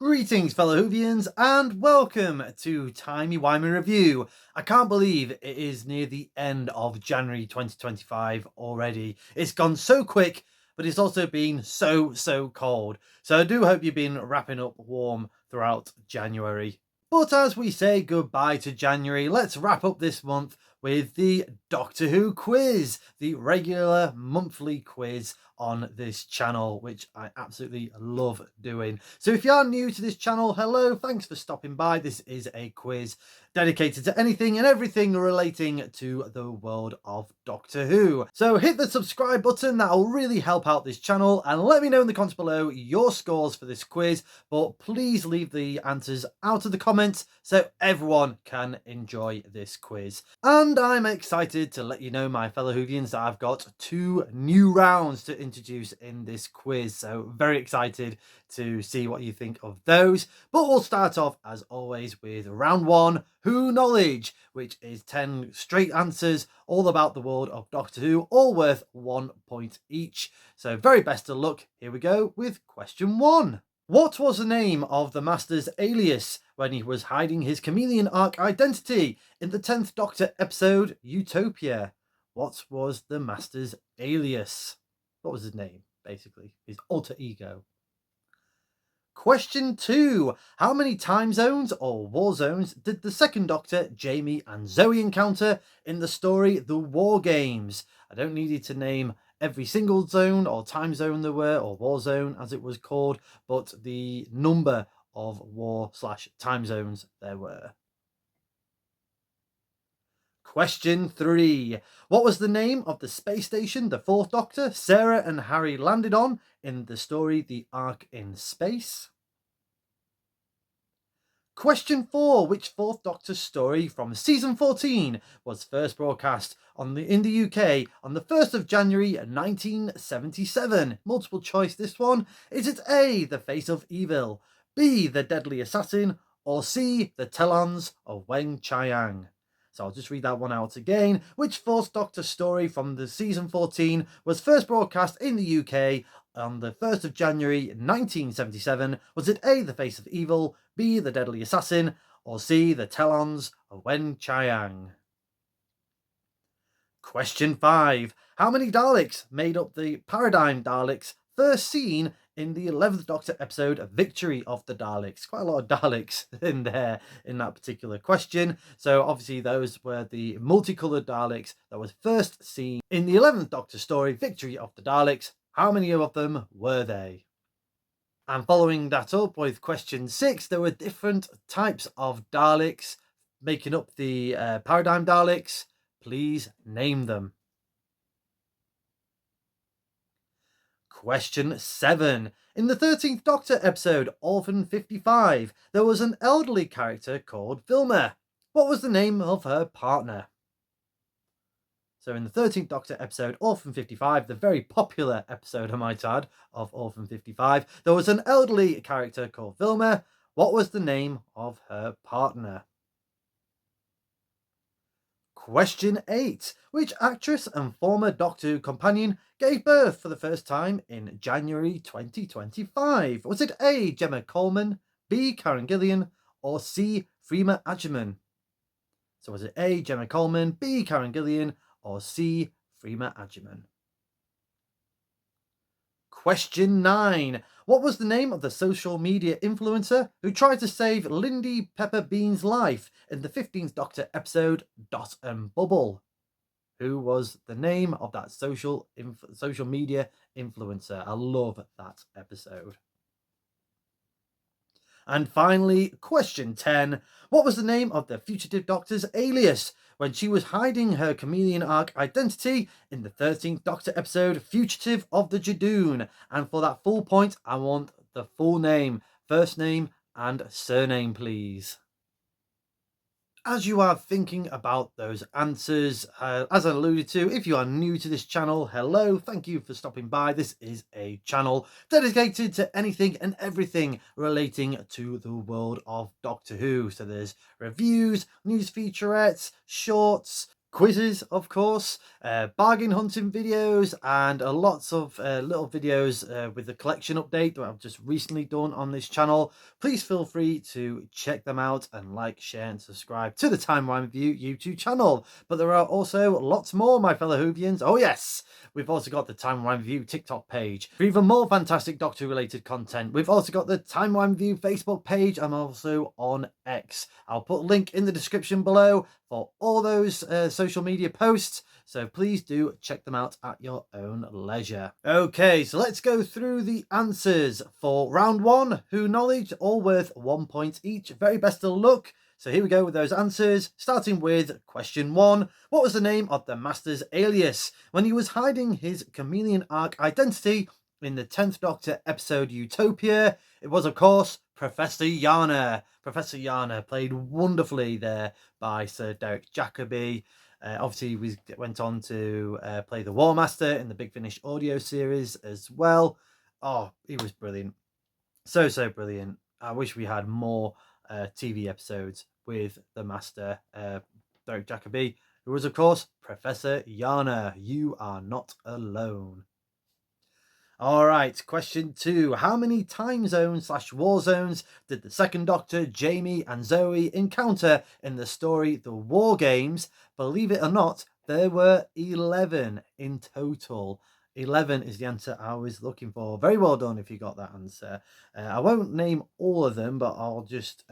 Greetings, fellow Whovians, and welcome to Timey Wimey Review. I can't believe it is near the end of January 2025 already. It's gone so quick, but it's also been so cold. So I do hope you've been wrapping up warm throughout January. But as we say goodbye to January, let's wrap up this month with the Doctor Who quiz, the regular monthly quiz on this channel, which I absolutely love doing. So if you are new to this channel, hello, thanks for stopping by. This is a quiz dedicated to anything and everything relating to the world of Doctor Who. So hit the subscribe button, that'll really help out this channel, and let me know in the comments below your scores for this quiz, but please leave the answers out of the comments so everyone can enjoy this quiz. And I'm excited to let you know, my fellow Whovians, that I've got 2 new rounds to introduce in this quiz, so very excited to see what you think of those. But we'll start off as always with round 1, Who Knowledge, which is 10 straight answers all about the world of Doctor Who, all worth 1 point each. So very best of luck. Here we go with question 1. What was the name of the Master's alias when he was hiding his chameleon arc identity in the 10th Doctor episode Utopia? What was the Master's alias? What was his name, basically? His alter ego. Question 2. How many time zones or war zones did the 2nd Doctor, Jamie and Zoe encounter in the story The War Games? I don't need you to name every single zone or time zone there were, or war zone as it was called, but the number of war/time zones there were. Question 3. What was the name of the space station the 4th Doctor, Sarah and Harry landed on in the story The Ark in Space? Question 4. Which 4th Doctor story from season 14 was first broadcast in the UK on the 1st of January 1977? Multiple choice this one. Is it A, The Face of Evil, B, The Deadly Assassin, or C, The Talons of Wen Chiang? So I'll just read that one out again. Which 4th Doctor story from the season 14 was first broadcast in the UK on the 1st of January 1977? Was it A, The Face of Evil, B, The Deadly Assassin, or C, The Talons of Wen Chiang? Question 5. How many Daleks made up the Paradigm Daleks first seen in the 11th Doctor episode Victory of the Daleks? Quite a lot of Daleks in there in that particular question. So obviously those were the multicoloured Daleks that was first seen in the 11th Doctor story Victory of the Daleks. How many of them were they? And following that up with question 6, there were different types of Daleks making up the Paradigm Daleks. Please name them. Question 7. In the 13th Doctor episode Orphan 55, there was an elderly character called Vilma. What was the name of her partner? So in the 13th Doctor episode Orphan 55, the very popular episode, I might add, of Orphan 55, there was an elderly character called Vilma. What was the name of her partner? Question 8. Which actress and former Doctor Who companion gave birth for the first time in January 2025? Was it A, Gemma Coleman, B, Karen Gillan, or C, Freema Agyeman? So was it A, Gemma Coleman, B, Karen Gillan, or C, Freema Agyeman? Question 9. What was the name of the social media influencer who tried to save Lindy Pepper Bean's life in the 15th Doctor episode Dot and Bubble? Who was the name of that social media influencer? I love that episode. And finally, question 10. What was the name of the fugitive Doctor's alias when she was hiding her chameleon arc identity in the 13th Doctor episode Fugitive of the Jadoon? And for that full point, I want the full name, first name and surname, please. As you are thinking about those answers, as I alluded to, if you are new to this channel, hello, thank you for stopping by. This is a channel dedicated to anything and everything relating to the world of Doctor Who. So there's reviews, news featurettes, shorts, quizzes, of course, bargain hunting videos, and lots of little videos with the collection update that I've just recently done on this channel. Please feel free to check them out and like, share, and subscribe to the Time Wimey Review YouTube channel. But there are also lots more, my fellow Whovians. Oh yes, we've also got the Time Wimey Review TikTok page for even more fantastic Doctor-related content. We've also got the Time Wimey Review Facebook page. I'm also on X. I'll put a link in the description below for all those social media posts, so please do check them out at your own leisure. Okay, so let's go through the answers for round one. Who knowledge, all worth 1 point each. Very best of luck. So here we go with those answers, starting with question 1. What was the name of the Master's alias when he was hiding his chameleon arc identity in the 10th Doctor episode Utopia? It was, of course, Professor Yana. Professor Yana, played wonderfully there by Sir Derek Jacobi. Obviously, we went on to play the War Master in the Big Finish audio series as well. Oh, he was brilliant. So brilliant. I wish we had more TV episodes with the Master, Derek Jacobi, who was, of course, Professor Yana. You are not alone. All right, question 2. How many time zones / war zones did the second Doctor, Jamie, and Zoe encounter in the story The War Games? Believe it or not, there were 11 in total. 11 is the answer I was looking for. Very well done if you got that answer. I won't name all of them, but I'll just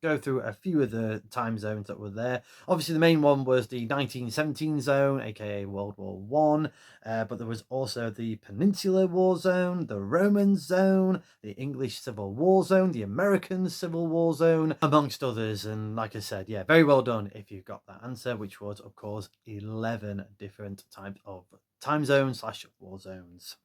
go through a few of the time zones that were there. Obviously, the main one was the 1917 zone, aka World War One, but there was also the Peninsular War Zone, the Roman Zone, the English Civil War Zone, the American Civil War Zone, amongst others. And like I said, yeah, very well done if you got that answer, which was, of course, 11 different types of time zones / war zones.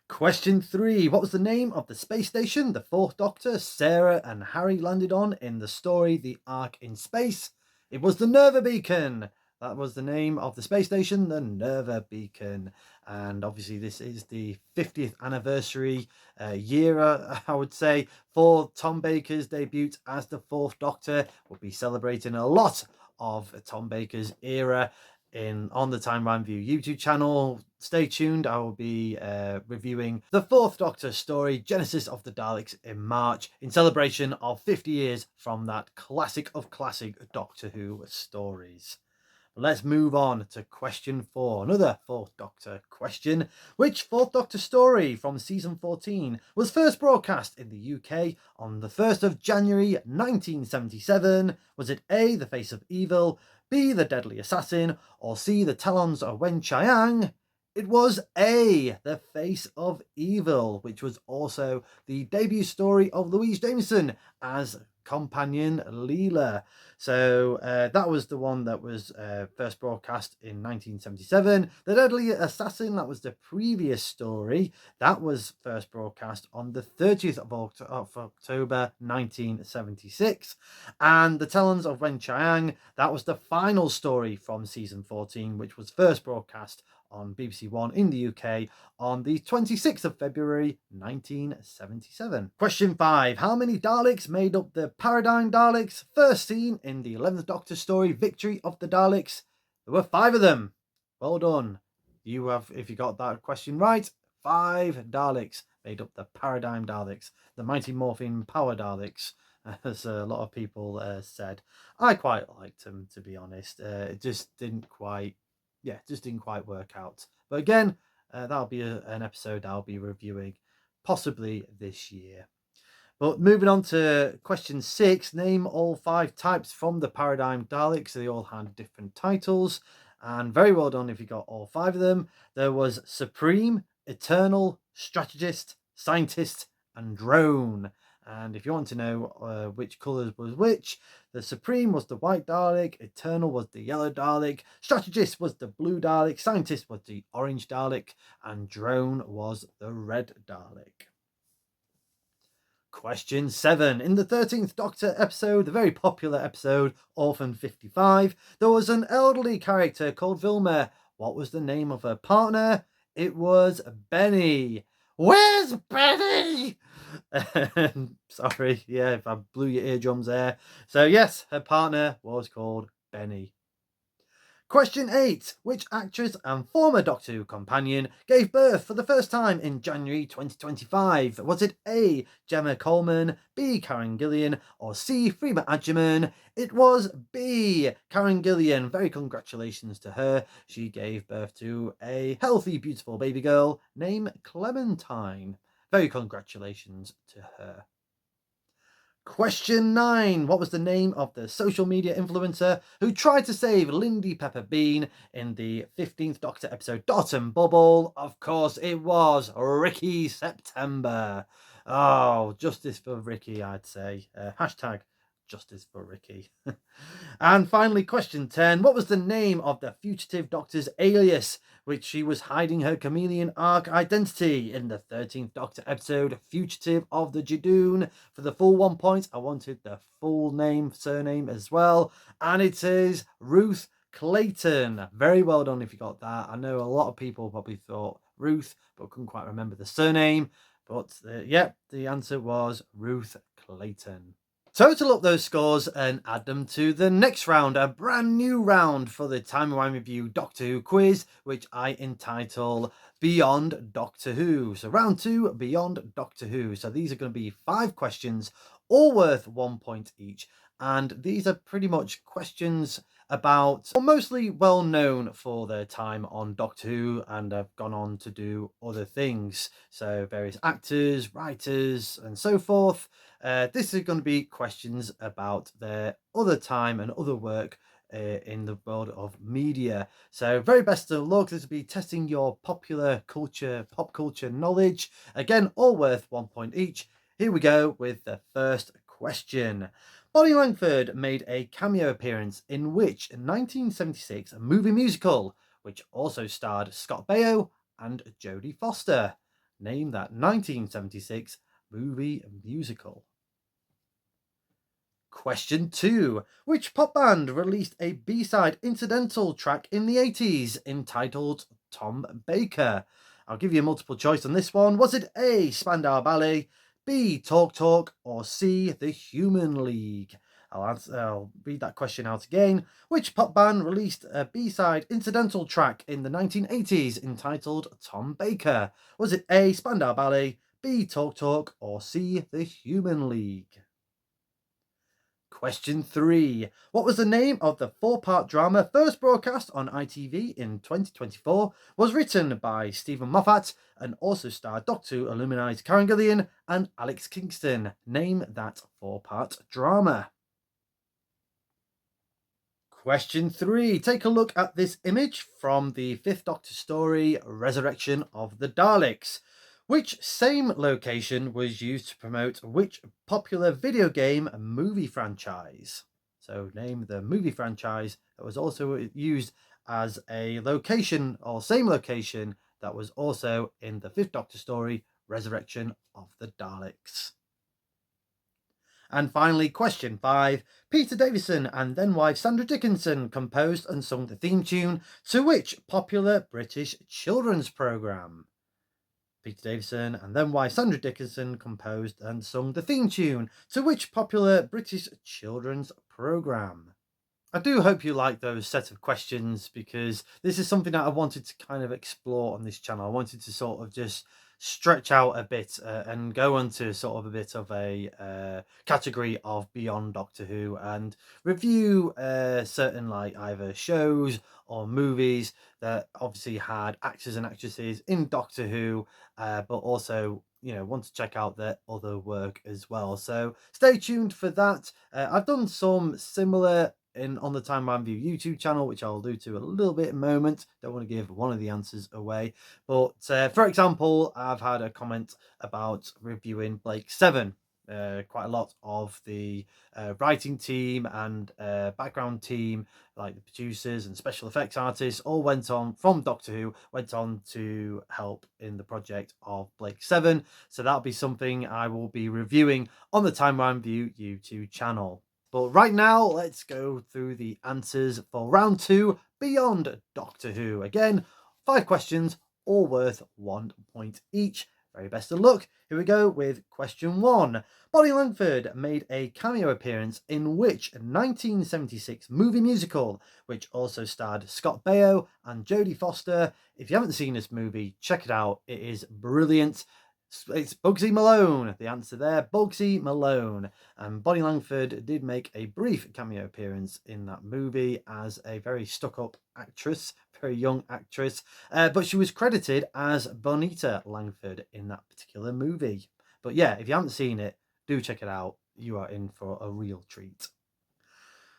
Question 3. What was the name of the space station the fourth Doctor, Sarah, and Harry landed on in the story The Ark in Space? It was the Nerva Beacon. That was the name of the space station, the Nerva Beacon. And obviously this is the 50th anniversary year, I would say, for Tom Baker's debut as the fourth Doctor. We'll be celebrating a lot of Tom Baker's era on the Time Wimey Review YouTube channel. Stay tuned. I will be reviewing the fourth Doctor story, Genesis of the Daleks, in March, in celebration of 50 years from that classic of classic Doctor Who stories. Let's move on to question 4, another fourth Doctor question. Which fourth Doctor story from season 14 was first broadcast in the UK on the 1st of January 1977? Was it A, The Face of Evil, B, The Deadly Assassin, or C, The Talons of Wen Chiang? It was A, The Face of Evil, which was also the debut story of Louise Jameson as companion Leela. So that was the one that was first broadcast in 1977. The Deadly Assassin, that was the previous story. That was first broadcast on the 30th of October 1976. And The Talons of Wen Chiang, that was the final story from season 14, which was first broadcast on BBC One in the UK on the 26th of February 1977. Question 5. How many Daleks made up the Paradigm Daleks first seen in the 11th Doctor story Victory of the Daleks? There were 5 of them. Well done. You have, if you got that question right, 5 Daleks made up the Paradigm Daleks, the Mighty Morphin Power Daleks, as a lot of people said. I quite liked them, to be honest. It just didn't quite work out. But again, that'll be an episode I'll be reviewing possibly this year. But moving on to question 6, name all 5 types from the Paradigm Daleks. They all had different titles, and very well done if you got all 5 of them. There was Supreme, Eternal, Strategist, Scientist, and Drone. And if you want to know which colours was which, the Supreme was the white Dalek, Eternal was the yellow Dalek, Strategist was the blue Dalek, Scientist was the orange Dalek, and Drone was the red Dalek. Question 7. In the 13th Doctor episode, the very popular episode, Orphan 55, there was an elderly character called Vilma. What was the name of her partner? It was Benny. Where's Benny? Sorry, if I blew your eardrums there. So yes, her partner was called Benny. Question 8. Which actress and former Doctor Who companion gave birth for the first time in January 2025? Was it A. Gemma Coleman, B. Karen Gillian, or C. Freema Agyeman? It was B. Karen Gillian. Very congratulations to her. She gave birth to a healthy, beautiful baby girl named Clementine. Very congratulations to her. Question 9. What was the name of the social media influencer who tried to save Lindy Pepper Bean in the 15th Doctor episode Dot and Bubble? Of course, it was Ricky September. Oh, justice for Ricky, I'd say. Hashtag justice for Ricky. And finally, question 10. What was the name of the fugitive Doctor's alias, which she was hiding her chameleon arc identity in the 13th Doctor episode, Fugitive of the Judoon? For the full 1 point, I wanted the full name, surname as well. And it is Ruth Clayton. Very well done if you got that. I know a lot of people probably thought Ruth, but couldn't quite remember the surname. But the answer was Ruth Clayton. Total up those scores and add them to the next round, a brand new round for the Timey Wimey Review Doctor Who quiz, which I entitle Beyond Doctor Who. So round 2, Beyond Doctor Who. So these are going to be 5 questions, all worth 1 point each. And these are pretty much questions about, well, mostly well known for their time on Doctor Who and have gone on to do other things. So various actors, writers, and so forth. This is going to be questions about their other time and other work in the world of media. So very best of luck. This will be testing your pop culture knowledge. Again, all worth 1 point each. Here we go with the first question. Bonnie Langford made a cameo appearance in which 1976 movie musical, which also starred Scott Baio and Jodie Foster? Name that 1976 movie musical. Question 2. Which pop band released a B-side incidental track in the 80s entitled Tom Baker? I'll give you a multiple choice on this one. Was it A. Spandau Ballet, B. Talk Talk, or C. The Human League? I'll read that question out again. Which pop band released a B-side incidental track in the 1980s entitled Tom Baker? Was it A. Spandau Ballet, B. Talk Talk, or C. The Human League? Question 3. What was the name of the 4-part drama first broadcast on ITV in 2024, was written by Stephen Moffat, and also starred Doctor Who alumni Karen Gillian and Alex Kingston? Name that 4-part drama. Question 3. Take a look at this image from the 5th Doctor story, Resurrection of the Daleks. Which same location was used to promote which popular video game movie franchise? So name the movie franchise that was also used as a location, or same location, that was also in the 5th Doctor story, Resurrection of the Daleks. And finally, question 5. Peter Davison and then wife Sandra Dickinson composed and sung the theme tune to which popular British children's programme? Peter Davison and then wife Sandra Dickinson composed and sung the theme tune to which popular British children's programme? I do hope you like those set of questions, because this is something that I wanted to kind of explore on this channel. I wanted to sort of just stretch out a bit and go into sort of a bit of a category of Beyond Doctor Who and review certain, like, either shows or movies that obviously had actors and actresses in Doctor Who, but also, you know, want to check out their other work as well. So stay tuned for that. I've done some similar on the Time Wimey Review YouTube channel, which I'll allude to a little bit in a moment. Don't want to give one of the answers away, but for example, I've had a comment about reviewing Blake 7. Quite a lot of the writing team and background team, like the producers and special effects artists, all went on from Doctor Who, went on to help in the project of Blake 7. So that'll be something I will be reviewing on the Time Wimey Review YouTube channel. But right now, let's go through the answers for round 2, Beyond Doctor Who. Again, 5 questions, all worth 1 point each. Very best of luck. Here we go with question 1. Bonnie Langford made a cameo appearance in which 1976 movie musical, which also starred Scott Baio and Jodie Foster? If you haven't seen this movie, check it out. It is brilliant. It's Bugsy Malone. The answer there, Bugsy Malone. And Bonnie Langford did make a brief cameo appearance in that movie as a very stuck-up actress, very young actress. But she was credited as Bonita Langford in that particular movie. But yeah, if you haven't seen it, do check it out. You are in for a real treat.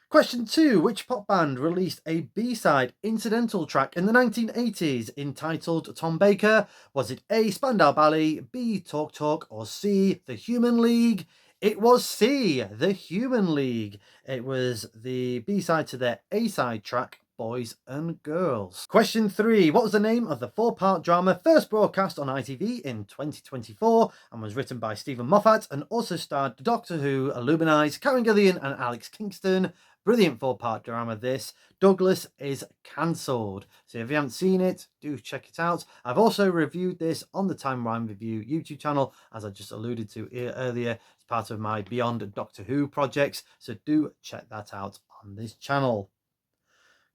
Question 2. Which pop band released a B-side incidental track in the 1980s entitled Tom Baker? Was it A, Spandau Ballet, B, Talk Talk, or C, The Human League? It was C, The Human League. It was the B-side to their A-side track, Boys and Girls. Question 3. What was the name of the 4-part drama first broadcast on ITV in 2024 and was written by Stephen Moffat and also starred Doctor Who alumni Karen Gillian and Alex Kingston? Brilliant 4-part drama this. Douglas is cancelled. So if you haven't seen it, do check it out. I've also reviewed this on the Timey Wimey Review YouTube channel, as I just alluded to earlier. It's part of my Beyond Doctor Who projects, so do check that out on this channel.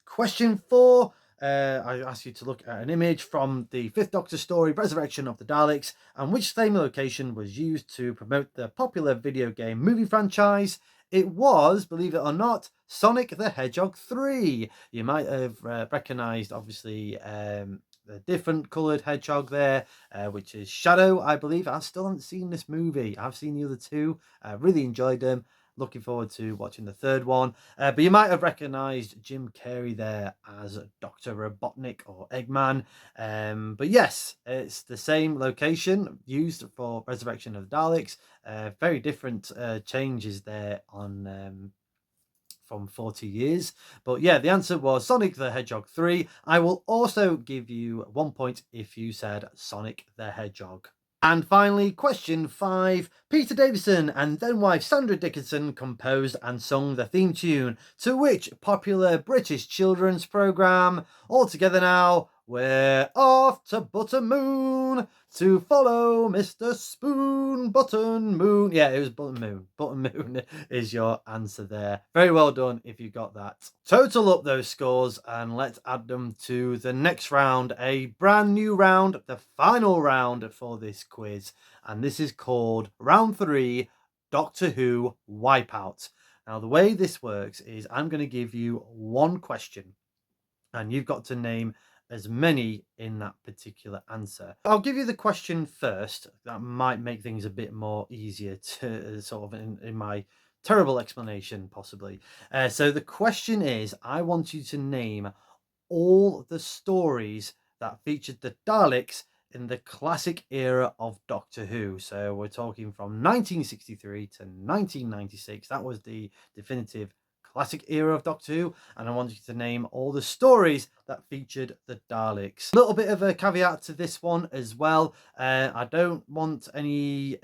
Question 4. I asked you to look at an image from the 5th Doctor story, Resurrection of the Daleks, and which same location was used to promote the popular video game movie franchise. It was, believe it or not, Sonic the Hedgehog 3. You might have recognised, obviously, the different coloured hedgehog there, which is Shadow, I believe. I still haven't seen this movie. I've seen the other two. I really enjoyed them. Looking forward to watching the third one. But you might have recognised Jim Carrey there as Dr. Robotnik or Eggman. But yes, it's the same location used for Resurrection of the Daleks. Very different changes there on from 40 years. But yeah, the answer was Sonic the Hedgehog 3. I will also give you 1 point if you said Sonic the Hedgehog. And finally, question 5. Peter Davison and then wife Sandra Dickinson composed and sung the theme tune to which popular British children's programme? All together now, we're off to Buttermoon to follow Mr. Spoon. Button Moon. Yeah, it was Button Moon. Button Moon is your answer there. Very well done if you got that. Total up those scores and let's add them to the next round. A brand new round, the final round for this quiz. And this is called Round 3, Doctor Who Wipeout. Now, the way this works is I'm going to give you one question and you've got to name as many in that particular answer. I'll give you the question first. That might make things a bit more easier to sort of in my terrible explanation, possibly. So the question is, I want you to name all the stories that featured the Daleks in the classic era of Doctor Who. So we're talking from 1963 to 1996. That was the definitive classic era of Doctor Who, and I want you to name all the stories that featured the Daleks. A little bit of a caveat to this one as well. I don't want any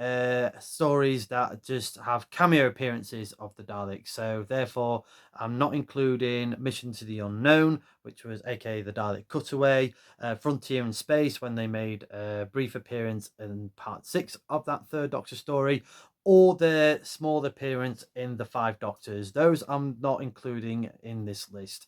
stories that just have cameo appearances of the Daleks, so therefore I'm not including Mission to the Unknown, which was aka the Dalek Cutaway, Frontier in Space, when they made a brief appearance in part 6 of that third Doctor story, or their small appearance in the 5 Doctors. Those I'm not including in this list.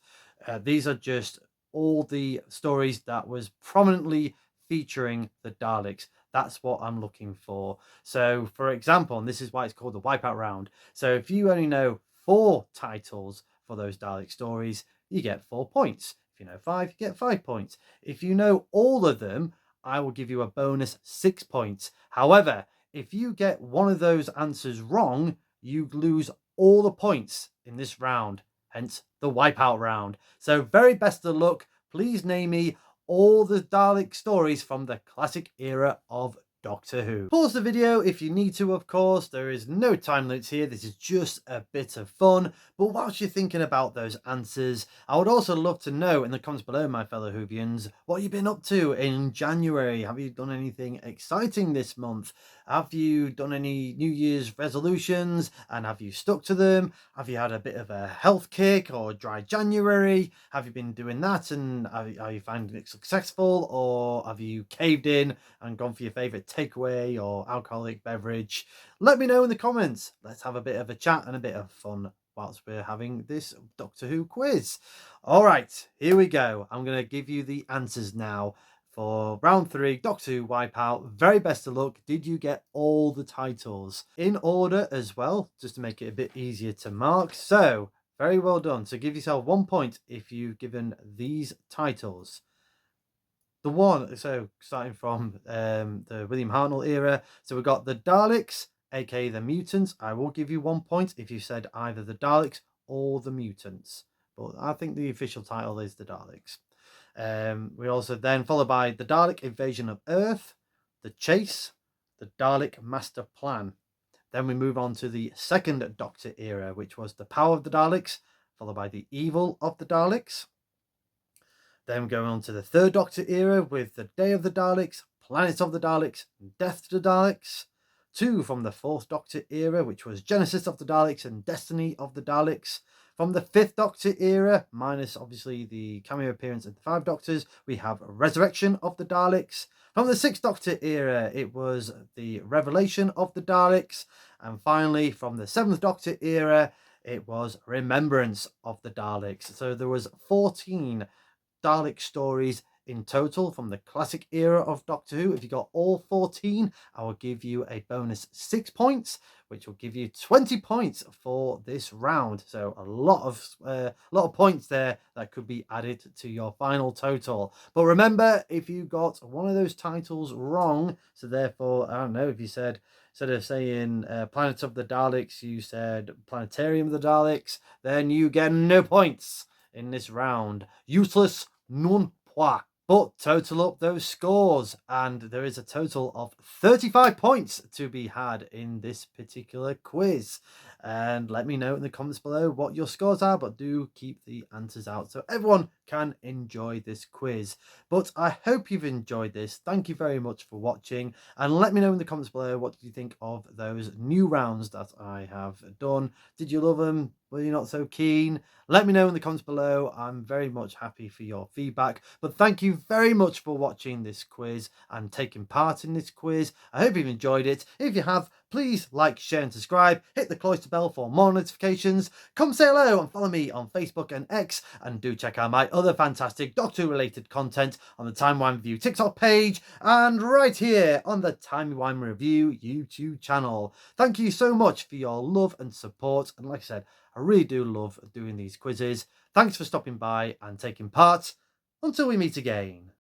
These are just all the stories that was prominently featuring the Daleks. That's what I'm looking for. So, for example, and this is why it's called the Wipeout Round. So if you only know 4 titles for those Dalek stories, you get 4 points. If you know 5, you get 5 points. If you know all of them, I will give you a bonus 6 points. However, if you get one of those answers wrong, you lose all the points in this round, hence the Wipeout round. So very best of luck. Please name me all the Dalek stories from the classic era of Doctor Who. Pause the video if you need to, of course. There is no time limits here. This is just a bit of fun. But whilst you're thinking about those answers, I would also love to know in the comments below, my fellow Whovians, what you've been up to in January. Have you done anything exciting this month? Have you done any New Year's resolutions and have you stuck to them? Have you had a bit of a health kick or dry January? Have you been doing that and are you finding it successful, or have you caved in and gone for your favorite takeaway or alcoholic beverage? Let me know in the comments. Let's have a bit of a chat and a bit of fun whilst we're having this Doctor Who quiz. All right, here we go. I'm going to give you the answers now for round 3, Doctor Who Wipeout. Very best of luck. Did you get all the titles in order as well, just to make it a bit easier to mark? So, very well done. So give yourself 1 point if you've given these titles. The one, so starting from the William Hartnell era, so we've got the Daleks, aka the mutants. I will give you 1 point if you said either the Daleks or the mutants, but I think the official title is the Daleks. We also then followed by the Dalek Invasion of Earth, the Chase, the Dalek Master Plan. Then we move on to the second Doctor era, which was the Power of the Daleks, followed by the Evil of the Daleks. Then going on to the third Doctor era with the Day of the Daleks, Planet of the Daleks, Death to the Daleks. 2 from the fourth Doctor era, which was Genesis of the Daleks and Destiny of the Daleks. From the fifth Doctor era, minus obviously the cameo appearance of the 5 Doctors, we have Resurrection of the Daleks. From the sixth Doctor era, it was the Revelation of the Daleks. And finally, from the 7th Doctor era, it was Remembrance of the Daleks. So there was 14 Dalek stories in total from the classic era of Doctor Who. If you got all 14, I will give you a bonus 6 points, which will give you 20 points for this round. So a lot of points there that could be added to your final total. But remember, if you got one of those titles wrong, so therefore, I don't know, if you said, instead of saying Planet of the Daleks, you said Planetarium of the Daleks, then you get no points in this round. Useless, non point. But total up those scores, and there is a total of 35 points to be had in this particular quiz. And let me know in the comments below what your scores are, but do keep the answers out so everyone can enjoy this quiz. But I hope you've enjoyed this. Thank you very much for watching, and let me know in the comments below what you think of those new rounds that I have done. Did you love them? Were you not so keen? Let me know in the comments below. I'm very much happy for your feedback. But thank you very much for watching this quiz and taking part in this quiz. I hope you've enjoyed it. If you have, please like, share and subscribe. Hit the cloister bell for more notifications. Come say hello and follow me on Facebook and X. And do check out my other fantastic Doctor Who related content on the Timey Wimey Review TikTok page and right here on the Timey Wimey Review YouTube channel. Thank you so much for your love and support. And like I said, I really do love doing these quizzes. Thanks for stopping by and taking part. Until we meet again.